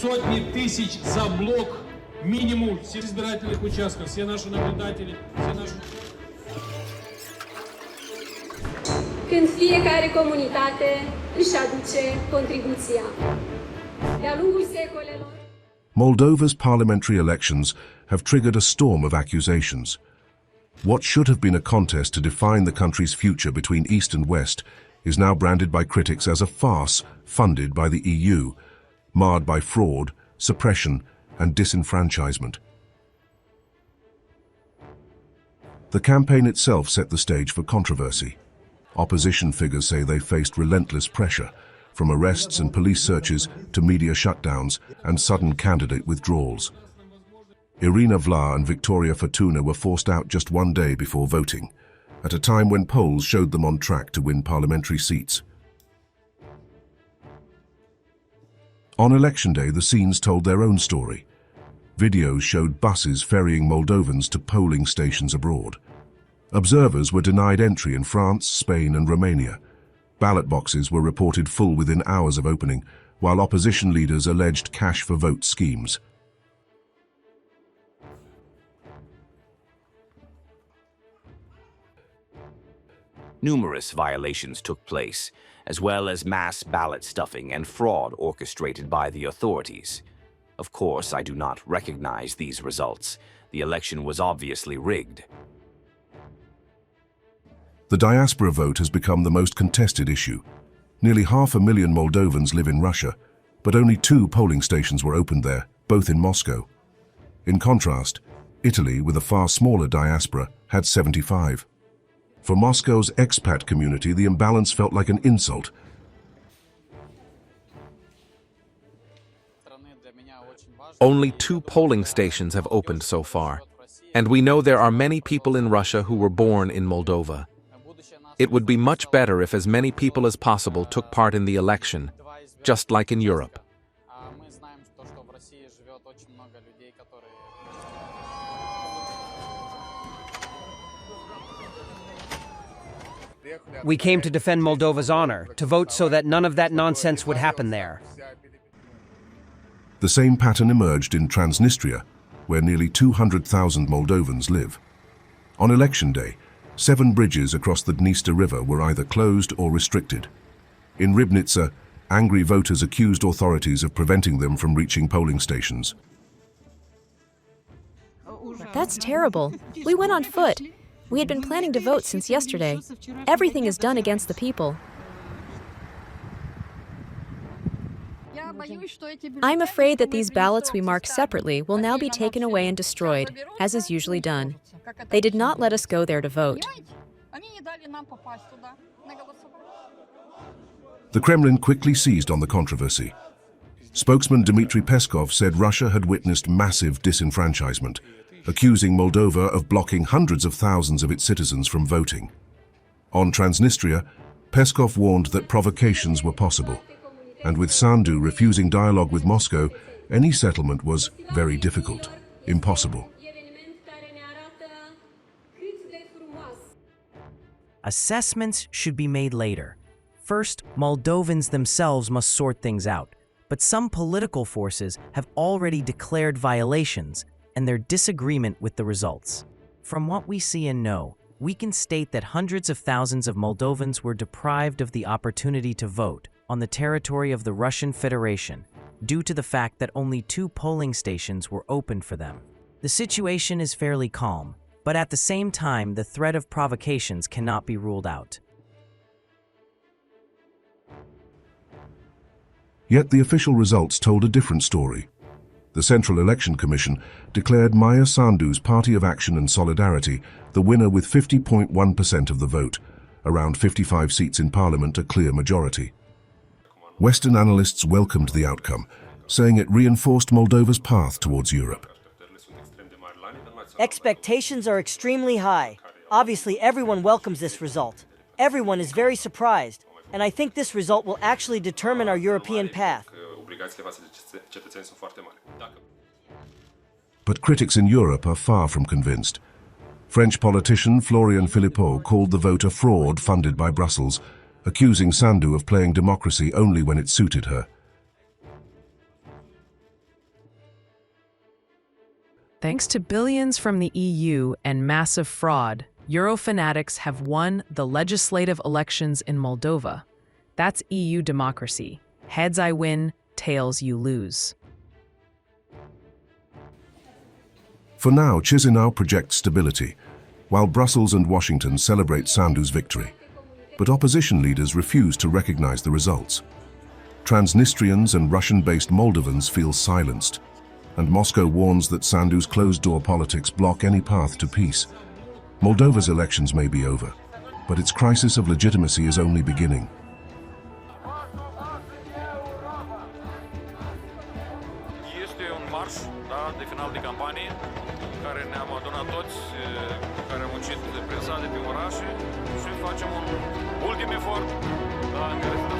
сотни тысяч за блок, минимум всех избирательных участков, все наши наблюдатели, все наши... Când fiecare comunitate își aduce contribuția. De-a lungul secolelor... Moldova's parliamentary elections have triggered a storm of accusations. What should have been a contest to define the country's future between East and West is now branded by critics as a farce funded by the EU, marred by fraud, suppression, and disenfranchisement. The campaign itself set the stage for controversy. Opposition figures say they faced relentless pressure, from arrests and police searches to media shutdowns and sudden candidate withdrawals. Irina Vla and Victoria Fortuna were forced out just one day before voting, at a time when polls showed them on track to win parliamentary seats. On election day, the scenes told their own story. Videos showed buses ferrying Moldovans to polling stations abroad. Observers were denied entry in France, Spain, and Romania. Ballot boxes were reported full within hours of opening, while opposition leaders alleged cash-for-vote schemes. Numerous violations took place, as well as mass ballot stuffing and fraud orchestrated by the authorities. Of course, I do not recognize these results. The election was obviously rigged. The diaspora vote has become the most contested issue. Nearly 500,000 Moldovans live in Russia, but only 2 polling stations were opened there, both in Moscow. In contrast, Italy, with a far smaller diaspora, had 75. For Moscow's expat community, the imbalance felt like an insult. Only 2 polling stations have opened so far, and we know there are many people in Russia who were born in Moldova. It would be much better if as many people as possible took part in the election, just like in Europe. We came to defend Moldova's honor, to vote so that none of that nonsense would happen there. The same pattern emerged in Transnistria, where nearly 200,000 Moldovans live. On election day, 7 bridges across the Dniester River were either closed or restricted. In Ribnica, angry voters accused authorities of preventing them from reaching polling stations. That's terrible. We went on foot. We had been planning to vote since yesterday. Everything is done against the people. I'm afraid that these ballots we marked separately will now be taken away and destroyed, as is usually done. They did not let us go there to vote. The Kremlin quickly seized on the controversy. Spokesman Dmitry Peskov said Russia had witnessed massive disenfranchisement, accusing Moldova of blocking hundreds of thousands of its citizens from voting. On Transnistria, Peskov warned that provocations were possible, and with Sandu refusing dialogue with Moscow, any settlement was very difficult, impossible. Assessments should be made later. First, Moldovans themselves must sort things out, but some political forces have already declared violations and their disagreement with the results. From what we see and know, we can state that hundreds of thousands of Moldovans were deprived of the opportunity to vote on the territory of the Russian Federation due to the fact that only 2 polling stations were opened for them. The situation is fairly calm, but at the same time, the threat of provocations cannot be ruled out. Yet the official results told a different story. The Central Election Commission declared Maia Sandu's Party of Action and Solidarity the winner with 50.1% of the vote, around 55 seats in parliament, a clear majority. Western analysts welcomed the outcome, saying it reinforced Moldova's path towards Europe. Expectations are extremely high. Obviously, everyone welcomes this result. Everyone is very surprised, and I think this result will actually determine our European path. But critics in Europe are far from convinced. French politician Florian Philippot called the vote a fraud funded by Brussels, accusing Sandu of playing democracy only when it suited her. Thanks to billions from the EU and massive fraud, Euro-fanatics have won the legislative elections in Moldova. That's EU democracy. Heads I win, tails you lose. For now, Chisinau projects stability, while Brussels and Washington celebrate Sandu's victory. But opposition leaders refuse to recognize the results. Transnistrians and Russian-based Moldovans feel silenced, and Moscow warns that Sandu's closed-door politics block any path to peace. Moldova's elections may be over, but its crisis of legitimacy is only beginning. Este un marș, de final de campanie, care ne-am adunat toți, care am muncit prin sate, prin orașe și facem un ultim efort, în care